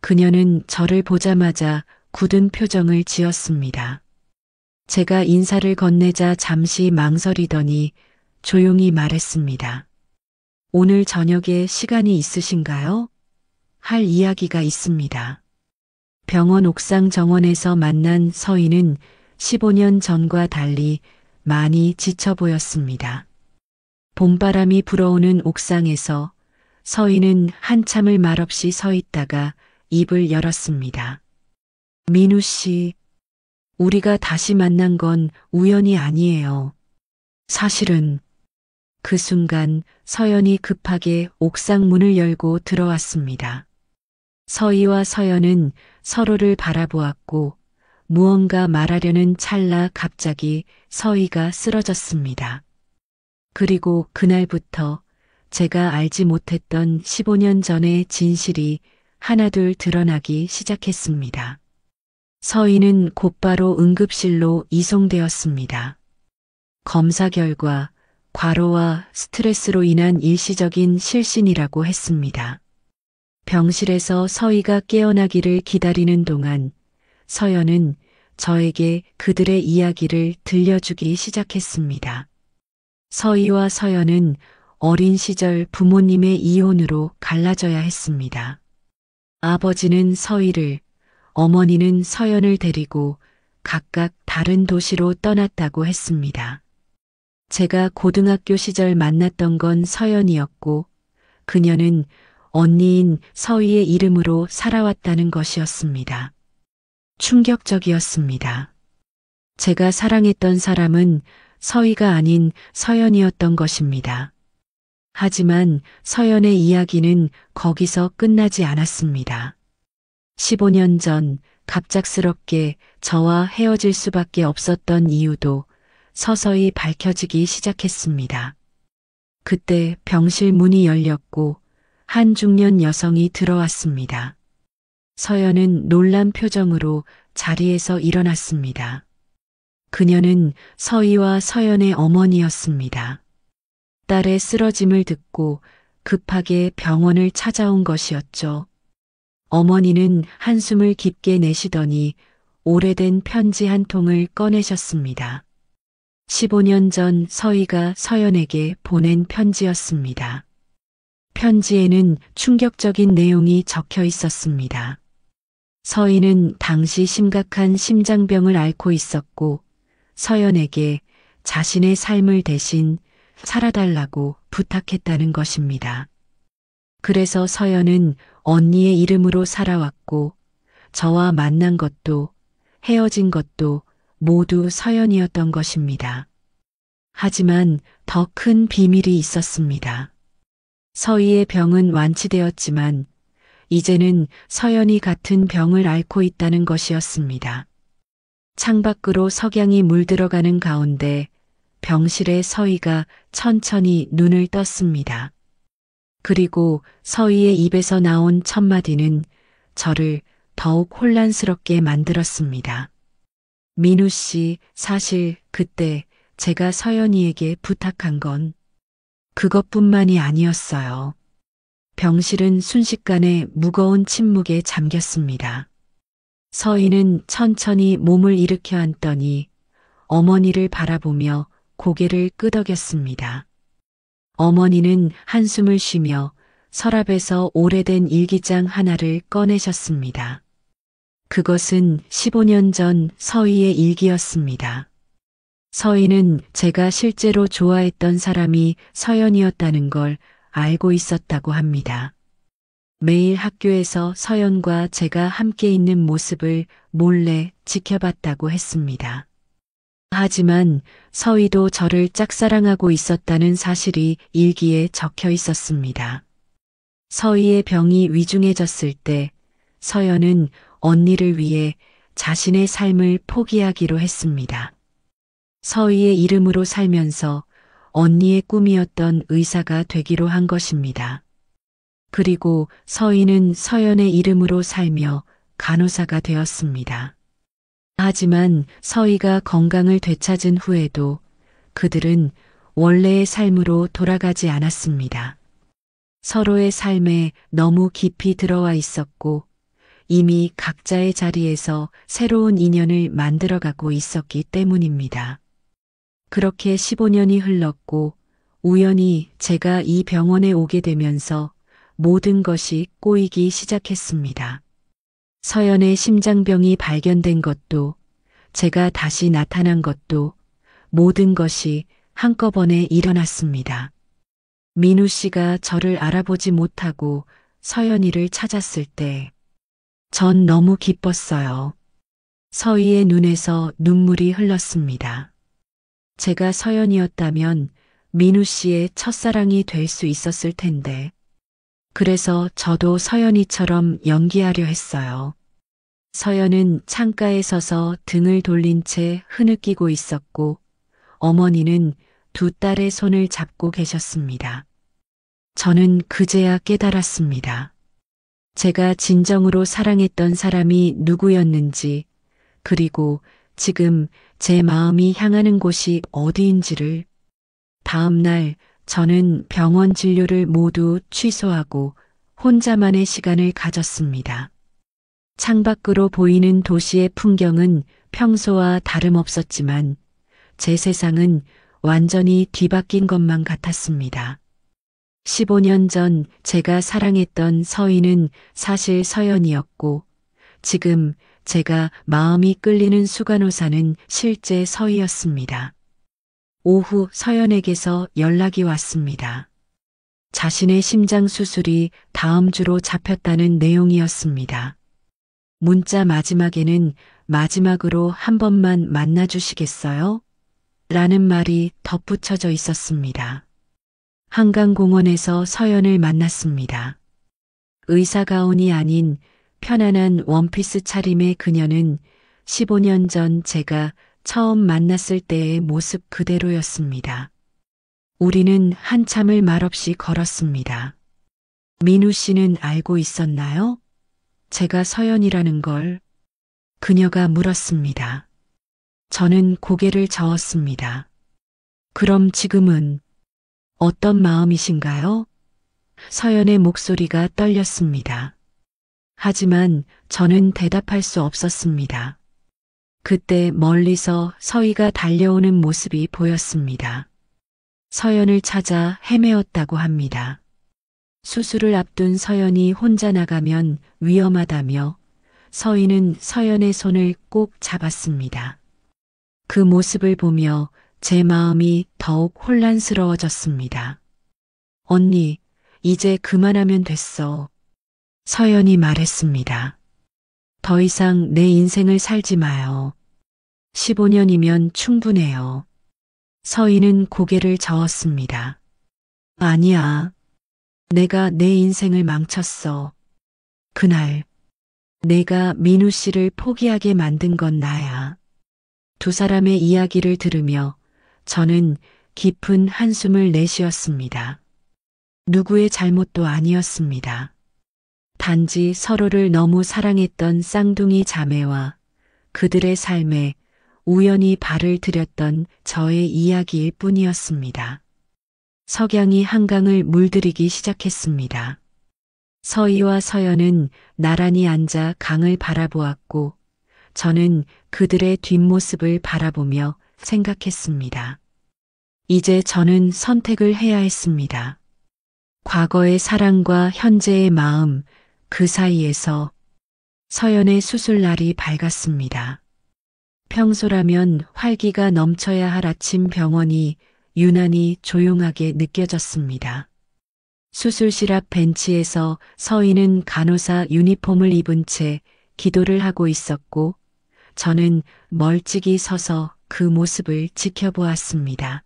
그녀는 저를 보자마자 굳은 표정을 지었습니다. 제가 인사를 건네자 잠시 망설이더니 조용히 말했습니다. 오늘 저녁에 시간이 있으신가요? 할 이야기가 있습니다. 병원 옥상 정원에서 만난 서희는 15년 전과 달리 많이 지쳐 보였습니다. 봄바람이 불어오는 옥상에서 서희는 한참을 말없이 서 있다가 입을 열었습니다. 민우 씨, 우리가 다시 만난 건 우연이 아니에요. 사실은 그 순간 서연이 급하게 옥상 문을 열고 들어왔습니다. 서희와 서연은 서로를 바라보았고 무언가 말하려는 찰나 갑자기 서희가 쓰러졌습니다. 그리고 그날부터 제가 알지 못했던 15년 전의 진실이 하나둘 드러나기 시작했습니다. 서희는 곧바로 응급실로 이송되었습니다. 검사 결과 과로와 스트레스로 인한 일시적인 실신이라고 했습니다. 병실에서 서희가 깨어나기를 기다리는 동안 서연은 저에게 그들의 이야기를 들려주기 시작했습니다. 서희와 서연은 어린 시절 부모님의 이혼으로 갈라져야 했습니다. 아버지는 서희를, 어머니는 서연을 데리고 각각 다른 도시로 떠났다고 했습니다. 제가 고등학교 시절 만났던 건 서연이었고 그녀는 언니인 서희의 이름으로 살아왔다는 것이었습니다. 충격적이었습니다. 제가 사랑했던 사람은 서희가 아닌 서연이었던 것입니다. 하지만 서연의 이야기는 거기서 끝나지 않았습니다. 15년 전 갑작스럽게 저와 헤어질 수밖에 없었던 이유도 서서히 밝혀지기 시작했습니다. 그때 병실 문이 열렸고 한 중년 여성이 들어왔습니다. 서연은 놀란 표정으로 자리에서 일어났습니다. 그녀는 서희와 서연의 어머니였습니다. 딸의 쓰러짐을 듣고 급하게 병원을 찾아온 것이었죠. 어머니는 한숨을 깊게 내쉬더니 오래된 편지 한 통을 꺼내셨습니다. 15년 전 서희가 서연에게 보낸 편지였습니다. 편지에는 충격적인 내용이 적혀 있었습니다. 서희는 당시 심각한 심장병을 앓고 있었고 서연에게 자신의 삶을 대신 살아달라고 부탁했다는 것입니다. 그래서 서연은 언니의 이름으로 살아왔고 저와 만난 것도 헤어진 것도 모두 서연이었던 것입니다. 하지만 더 큰 비밀이 있었습니다. 서희의 병은 완치되었지만 이제는 서연이 같은 병을 앓고 있다는 것이었습니다. 창밖으로 석양이 물들어가는 가운데 병실에 서희가 천천히 눈을 떴습니다. 그리고 서희의 입에서 나온 첫 마디는 저를 더욱 혼란스럽게 만들었습니다. 민우 씨, 사실 그때 제가 서연이에게 부탁한 건 그것뿐만이 아니었어요. 병실은 순식간에 무거운 침묵에 잠겼습니다. 서희는 천천히 몸을 일으켜 앉더니 어머니를 바라보며 고개를 끄덕였습니다. 어머니는 한숨을 쉬며 서랍에서 오래된 일기장 하나를 꺼내셨습니다. 그것은 15년 전 서희의 일기였습니다. 서희는 제가 실제로 좋아했던 사람이 서연이었다는 걸 알고 있었다고 합니다. 매일 학교에서 서연과 제가 함께 있는 모습을 몰래 지켜봤다고 했습니다. 하지만 서희도 저를 짝사랑하고 있었다는 사실이 일기에 적혀 있었습니다. 서희의 병이 위중해졌을 때 서연은 언니를 위해 자신의 삶을 포기하기로 했습니다. 서희의 이름으로 살면서 언니의 꿈이었던 의사가 되기로 한 것입니다. 그리고 서희는 서연의 이름으로 살며 간호사가 되었습니다. 하지만 서희가 건강을 되찾은 후에도 그들은 원래의 삶으로 돌아가지 않았습니다. 서로의 삶에 너무 깊이 들어와 있었고 이미 각자의 자리에서 새로운 인연을 만들어가고 있었기 때문입니다. 그렇게 15년이 흘렀고 우연히 제가 이 병원에 오게 되면서 모든 것이 꼬이기 시작했습니다. 서연의 심장병이 발견된 것도 제가 다시 나타난 것도 모든 것이 한꺼번에 일어났습니다. 민우 씨가 저를 알아보지 못하고 서연이를 찾았을 때 전 너무 기뻤어요. 서희의 눈에서 눈물이 흘렀습니다. 제가 서연이었다면 민우 씨의 첫사랑이 될 수 있었을 텐데. 그래서 저도 서연이처럼 연기하려 했어요. 서연은 창가에 서서 등을 돌린 채 흐느끼고 있었고 어머니는 두 딸의 손을 잡고 계셨습니다. 저는 그제야 깨달았습니다. 제가 진정으로 사랑했던 사람이 누구였는지, 그리고 지금 제 마음이 향하는 곳이 어디인지를. 다음 날 저는 병원 진료를 모두 취소하고 혼자만의 시간을 가졌습니다. 창밖으로 보이는 도시의 풍경은 평소와 다름없었지만 제 세상은 완전히 뒤바뀐 것만 같았습니다. 15년 전 제가 사랑했던 서희는 사실 서연이었고 지금 제가 마음이 끌리는 수간호사는 실제 서희였습니다. 오후 서연에게서 연락이 왔습니다. 자신의 심장 수술이 다음 주로 잡혔다는 내용이었습니다. 문자 마지막에는 마지막으로 한 번만 만나주시겠어요? 라는 말이 덧붙여져 있었습니다. 한강공원에서 서연을 만났습니다. 의사 가운이 아닌 편안한 원피스 차림의 그녀는 15년 전 제가 처음 만났을 때의 모습 그대로였습니다. 우리는 한참을 말없이 걸었습니다. 민우 씨는 알고 있었나요? 제가 서연이라는 걸 그녀가 물었습니다. 저는 고개를 저었습니다. 그럼 지금은 어떤 마음이신가요? 서연의 목소리가 떨렸습니다. 하지만 저는 대답할 수 없었습니다. 그때 멀리서 서희가 달려오는 모습이 보였습니다. 서연을 찾아 헤매었다고 합니다. 수술을 앞둔 서연이 혼자 나가면 위험하다며 서희는 서연의 손을 꼭 잡았습니다. 그 모습을 보며 제 마음이 더욱 혼란스러워졌습니다. 언니, 이제 그만하면 됐어. 서연이 말했습니다. 더 이상 내 인생을 살지 마요. 15년이면 충분해요. 서희는 고개를 저었습니다. 아니야. 내가 내 인생을 망쳤어. 그날 내가 민우 씨를 포기하게 만든 건 나야. 두 사람의 이야기를 들으며 저는 깊은 한숨을 내쉬었습니다. 누구의 잘못도 아니었습니다. 단지 서로를 너무 사랑했던 쌍둥이 자매와 그들의 삶에 우연히 발을 들였던 저의 이야기일 뿐이었습니다. 석양이 한강을 물들이기 시작했습니다. 서희와 서연은 나란히 앉아 강을 바라보았고 저는 그들의 뒷모습을 바라보며 생각했습니다. 이제 저는 선택을 해야 했습니다. 과거의 사랑과 현재의 마음, 그 사이에서 서연의 수술날이 밝았습니다. 평소라면 활기가 넘쳐야 할 아침 병원이 유난히 조용하게 느껴졌습니다. 수술실 앞 벤치에서 서희는 간호사 유니폼을 입은 채 기도를 하고 있었고 저는 멀찍이 서서 그 모습을 지켜보았습니다.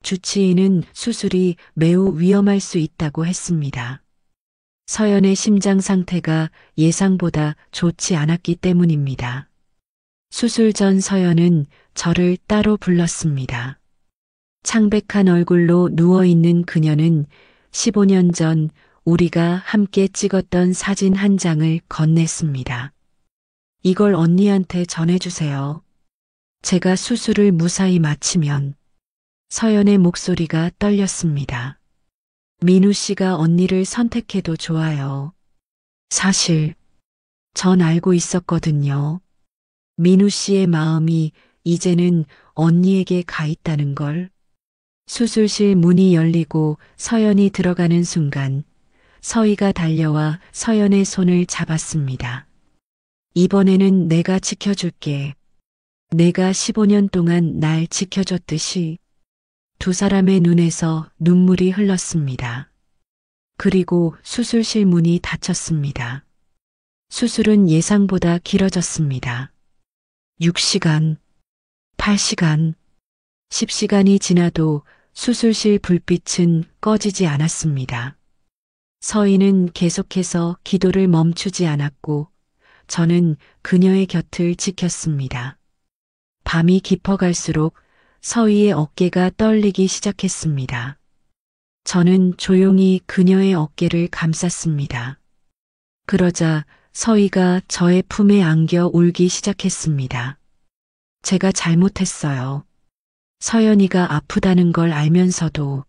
주치의는 수술이 매우 위험할 수 있다고 했습니다. 서연의 심장 상태가 예상보다 좋지 않았기 때문입니다. 수술 전 서연은 저를 따로 불렀습니다. 창백한 얼굴로 누워있는 그녀는 15년 전 우리가 함께 찍었던 사진 한 장을 건넸습니다. 이걸 언니한테 전해주세요. 제가 수술을 무사히 마치면 서연의 목소리가 떨렸습니다. 민우 씨가 언니를 선택해도 좋아요. 사실 전 알고 있었거든요. 민우 씨의 마음이 이제는 언니에게 가 있다는 걸. 수술실 문이 열리고 서연이 들어가는 순간 서희가 달려와 서연의 손을 잡았습니다. 이번에는 내가 지켜줄게. 내가 15년 동안 날 지켜줬듯이. 두 사람의 눈에서 눈물이 흘렀습니다. 그리고 수술실 문이 닫혔습니다. 수술은 예상보다 길어졌습니다. 6시간, 8시간, 10시간이 지나도 수술실 불빛은 꺼지지 않았습니다. 서희는 계속해서 기도를 멈추지 않았고 저는 그녀의 곁을 지켰습니다. 밤이 깊어갈수록 서희의 어깨가 떨리기 시작했습니다. 저는 조용히 그녀의 어깨를 감쌌습니다. 그러자 서희가 저의 품에 안겨 울기 시작했습니다. 제가 잘못했어요. 서연이가 아프다는 걸 알면서도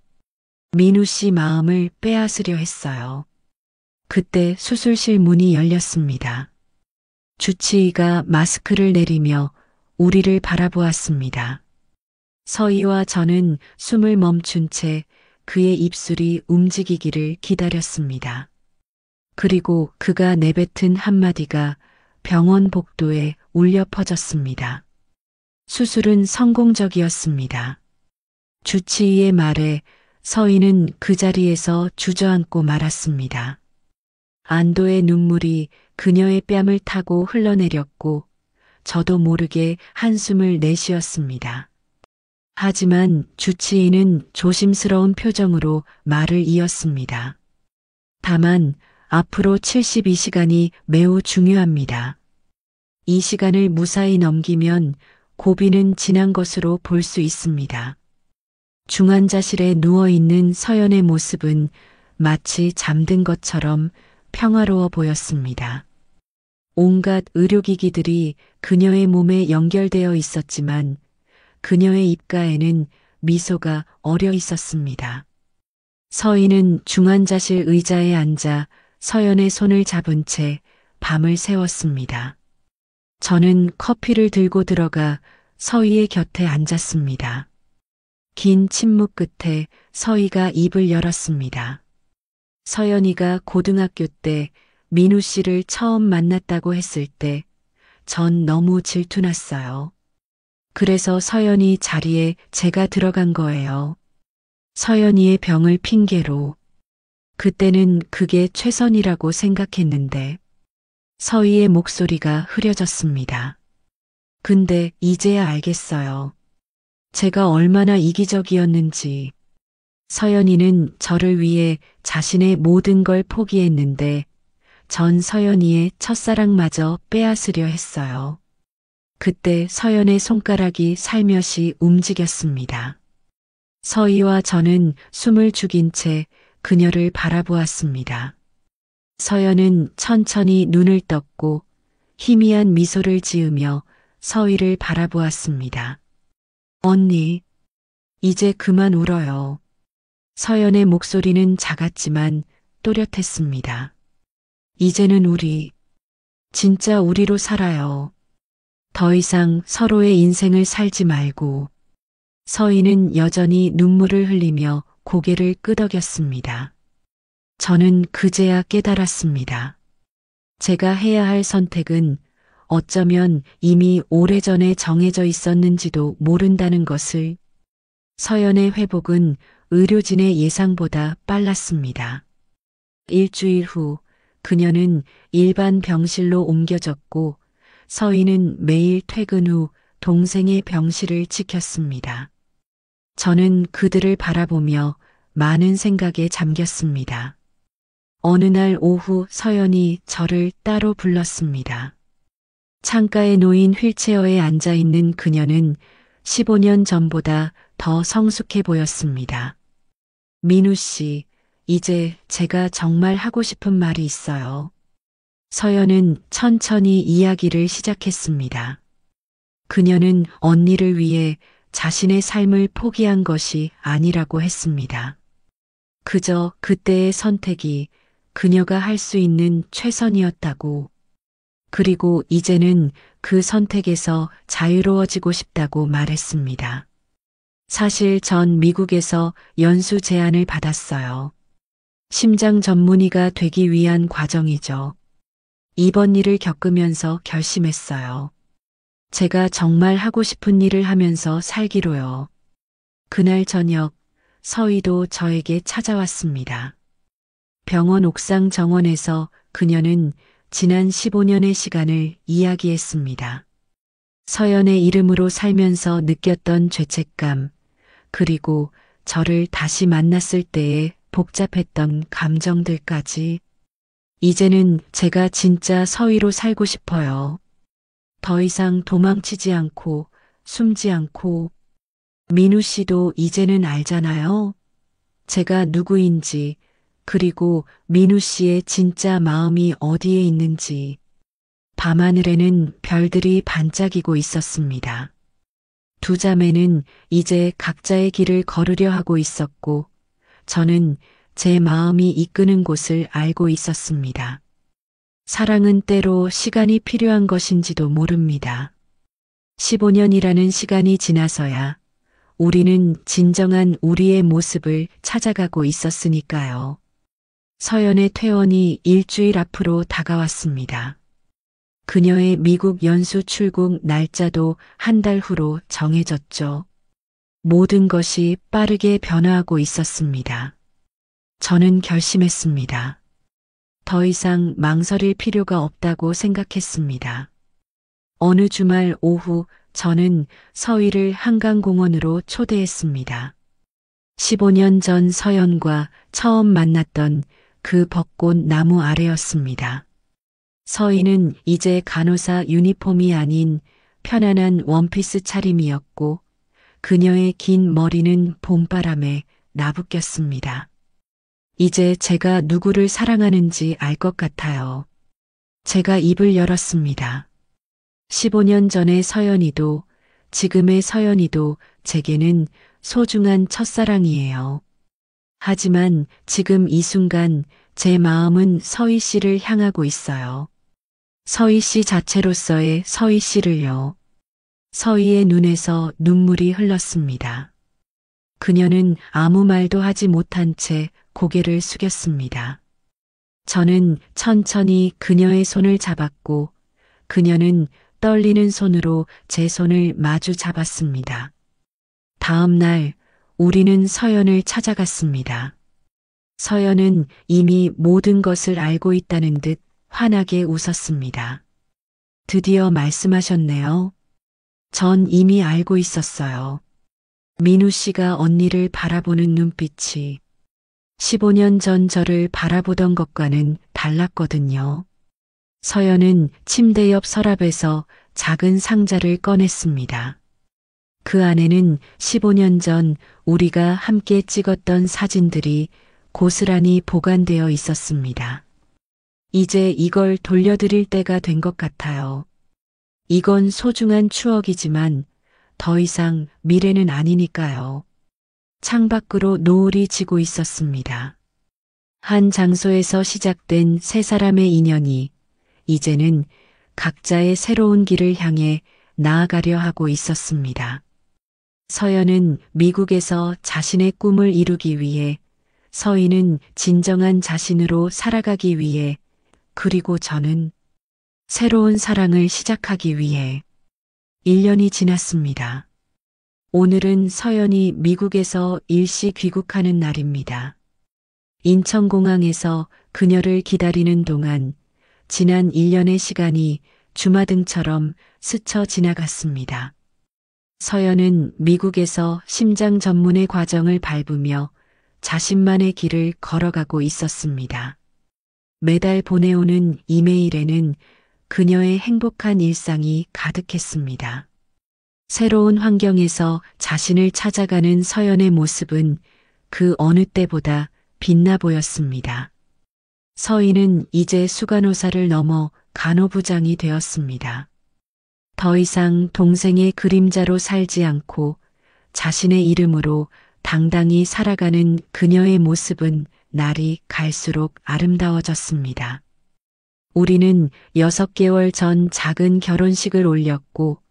민우 씨 마음을 빼앗으려 했어요. 그때 수술실 문이 열렸습니다. 주치의가 마스크를 내리며 우리를 바라보았습니다. 서희와 저는 숨을 멈춘 채 그의 입술이 움직이기를 기다렸습니다. 그리고 그가 내뱉은 한마디가 병원 복도에 울려 퍼졌습니다. 수술은 성공적이었습니다. 주치의의 말에 서희는 그 자리에서 주저앉고 말았습니다. 안도의 눈물이 그녀의 뺨을 타고 흘러내렸고 저도 모르게 한숨을 내쉬었습니다. 하지만 주치의는 조심스러운 표정으로 말을 이었습니다. 다만 앞으로 72시간이 매우 중요합니다. 이 시간을 무사히 넘기면 고비는 지난 것으로 볼 수 있습니다. 중환자실에 누워있는 서연의 모습은 마치 잠든 것처럼 평화로워 보였습니다. 온갖 의료기기들이 그녀의 몸에 연결되어 있었지만 그녀의 입가에는 미소가 어려 있었습니다. 서희는 중환자실 의자에 앉아 서연의 손을 잡은 채 밤을 새웠습니다. 저는 커피를 들고 들어가 서희의 곁에 앉았습니다. 긴 침묵 끝에 서희가 입을 열었습니다. 서연이가 고등학교 때 민우 씨를 처음 만났다고 했을 때 전 너무 질투났어요. 그래서 서연이 자리에 제가 들어간 거예요. 서연이의 병을 핑계로. 그때는 그게 최선이라고 생각했는데 서희의 목소리가 흐려졌습니다. 근데 이제야 알겠어요. 제가 얼마나 이기적이었는지. 서연이는 저를 위해 자신의 모든 걸 포기했는데 전 서연이의 첫사랑마저 빼앗으려 했어요. 그때 서연의 손가락이 살며시 움직였습니다. 서희와 저는 숨을 죽인 채 그녀를 바라보았습니다. 서연은 천천히 눈을 떴고 희미한 미소를 지으며 서희를 바라보았습니다. 언니, 이제 그만 울어요. 서연의 목소리는 작았지만 또렷했습니다. 이제는 우리, 진짜 우리로 살아요. 더 이상 서로의 인생을 살지 말고. 서희는 여전히 눈물을 흘리며 고개를 끄덕였습니다. 저는 그제야 깨달았습니다. 제가 해야 할 선택은 어쩌면 이미 오래전에 정해져 있었는지도 모른다는 것을. 서연의 회복은 의료진의 예상보다 빨랐습니다. 일주일 후 그녀는 일반 병실로 옮겨졌고 서희는 매일 퇴근 후 동생의 병실을 지켰습니다. 저는 그들을 바라보며 많은 생각에 잠겼습니다. 어느 날 오후 서연이 저를 따로 불렀습니다. 창가에 놓인 휠체어에 앉아 있는 그녀는 15년 전보다 더 성숙해 보였습니다. 민우 씨, 이제 제가 정말 하고 싶은 말이 있어요. 서연은 천천히 이야기를 시작했습니다. 그녀는 언니를 위해 자신의 삶을 포기한 것이 아니라고 했습니다. 그저 그때의 선택이 그녀가 할 수 있는 최선이었다고. 그리고 이제는 그 선택에서 자유로워지고 싶다고 말했습니다. 사실 전 미국에서 연수 제안을 받았어요. 심장 전문의가 되기 위한 과정이죠. 이번 일을 겪으면서 결심했어요. 제가 정말 하고 싶은 일을 하면서 살기로요. 그날 저녁 서희도 저에게 찾아왔습니다. 병원 옥상 정원에서 그녀는 지난 15년의 시간을 이야기했습니다. 서연의 이름으로 살면서 느꼈던 죄책감, 그리고 저를 다시 만났을 때의 복잡했던 감정들까지. 이제는 제가 진짜 서희로 살고 싶어요. 더 이상 도망치지 않고 숨지 않고. 민우 씨도 이제는 알잖아요. 제가 누구인지, 그리고 민우 씨의 진짜 마음이 어디에 있는지. 밤하늘에는 별들이 반짝이고 있었습니다. 두 자매는 이제 각자의 길을 걸으려 하고 있었고, 저는 제 마음이 이끄는 곳을 알고 있었습니다. 사랑은 때로 시간이 필요한 것인지도 모릅니다. 15년이라는 시간이 지나서야 우리는 진정한 우리의 모습을 찾아가고 있었으니까요. 서연의 퇴원이 일주일 앞으로 다가왔습니다. 그녀의 미국 연수 출국 날짜도 한 달 후로 정해졌죠. 모든 것이 빠르게 변화하고 있었습니다. 저는 결심했습니다. 더 이상 망설일 필요가 없다고 생각했습니다. 어느 주말 오후 저는 서희를 한강공원으로 초대했습니다. 15년 전 서연과 처음 만났던 그 벚꽃 나무 아래였습니다. 서희는 이제 간호사 유니폼이 아닌 편안한 원피스 차림이었고 그녀의 긴 머리는 봄바람에 나부꼈습니다. 이제 제가 누구를 사랑하는지 알 것 같아요. 제가 입을 열었습니다. 15년 전의 서연이도 지금의 서연이도 제게는 소중한 첫사랑이에요. 하지만 지금 이 순간 제 마음은 서희 씨를 향하고 있어요. 서희 씨 자체로서의 서희 씨를요. 서희의 눈에서 눈물이 흘렀습니다. 그녀는 아무 말도 하지 못한 채 고개를 숙였습니다. 저는 천천히 그녀의 손을 잡았고 그녀는 떨리는 손으로 제 손을 마주 잡았습니다. 다음 날 우리는 서연을 찾아갔습니다. 서연은 이미 모든 것을 알고 있다는 듯 환하게 웃었습니다. 드디어 말씀하셨네요. 전 이미 알고 있었어요. 민우 씨가 언니를 바라보는 눈빛이 15년 전 저를 바라보던 것과는 달랐거든요. 서연은 침대 옆 서랍에서 작은 상자를 꺼냈습니다. 그 안에는 15년 전 우리가 함께 찍었던 사진들이 고스란히 보관되어 있었습니다. 이제 이걸 돌려드릴 때가 된 것 같아요. 이건 소중한 추억이지만 더 이상 미래는 아니니까요. 창밖으로 노을이 지고 있었습니다. 한 장소에서 시작된 세 사람의 인연이 이제는 각자의 새로운 길을 향해 나아가려 하고 있었습니다. 서연은 미국에서 자신의 꿈을 이루기 위해, 서희는 진정한 자신으로 살아가기 위해, 그리고 저는 새로운 사랑을 시작하기 위해. 1년이 지났습니다. 오늘은 서연이 미국에서 일시 귀국하는 날입니다. 인천공항에서 그녀를 기다리는 동안 지난 1년의 시간이 주마등처럼 스쳐 지나갔습니다. 서연은 미국에서 심장 전문의 과정을 밟으며 자신만의 길을 걸어가고 있었습니다. 매달 보내오는 이메일에는 그녀의 행복한 일상이 가득했습니다. 새로운 환경에서 자신을 찾아가는 서연의 모습은 그 어느 때보다 빛나 보였습니다. 서희는 이제 수간호사를 넘어 간호부장이 되었습니다. 더 이상 동생의 그림자로 살지 않고 자신의 이름으로 당당히 살아가는 그녀의 모습은 날이 갈수록 아름다워졌습니다. 우리는 6개월 전 작은 결혼식을 올렸고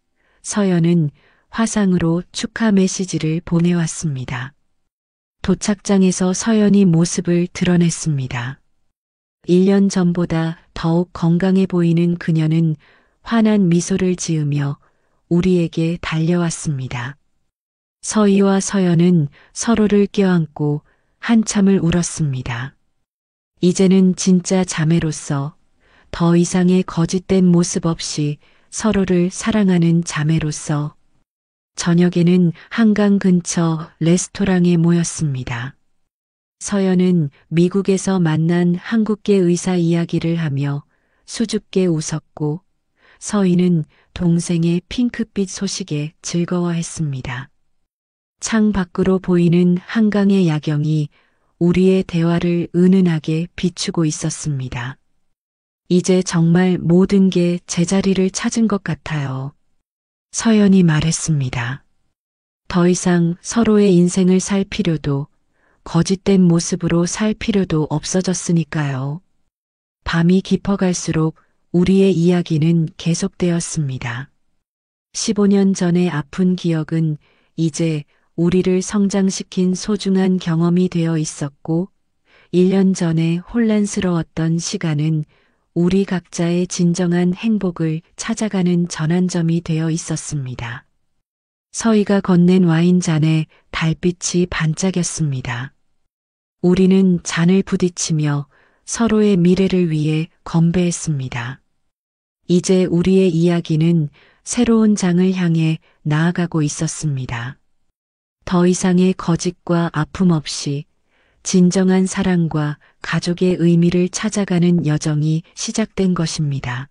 서연은 화상으로 축하 메시지를 보내왔습니다. 도착장에서 서연이 모습을 드러냈습니다. 1년 전보다 더욱 건강해 보이는 그녀는 환한 미소를 지으며 우리에게 달려왔습니다. 서희와 서연은 서로를 껴안고 한참을 울었습니다. 이제는 진짜 자매로서 더 이상의 거짓된 모습 없이 서로를 사랑하는 자매로서 저녁에는 한강 근처 레스토랑에 모였습니다. 서연은 미국에서 만난 한국계 의사 이야기를 하며 수줍게 웃었고 서희는 동생의 핑크빛 소식에 즐거워했습니다. 창 밖으로 보이는 한강의 야경이 우리의 대화를 은은하게 비추고 있었습니다. 이제 정말 모든 게 제자리를 찾은 것 같아요. 서연이 말했습니다. 더 이상 서로의 인생을 살 필요도 거짓된 모습으로 살 필요도 없어졌으니까요. 밤이 깊어갈수록 우리의 이야기는 계속되었습니다. 15년 전의 아픈 기억은 이제 우리를 성장시킨 소중한 경험이 되어 있었고, 1년 전에 혼란스러웠던 시간은 우리 각자의 진정한 행복을 찾아가는 전환점이 되어 있었습니다. 서희가 건넨 와인잔에 달빛이 반짝였습니다. 우리는 잔을 부딪히며 서로의 미래를 위해 건배했습니다. 이제 우리의 이야기는 새로운 장을 향해 나아가고 있었습니다. 더 이상의 거짓과 아픔 없이 진정한 사랑과 가족의 의미를 찾아가는 여정이 시작된 것입니다.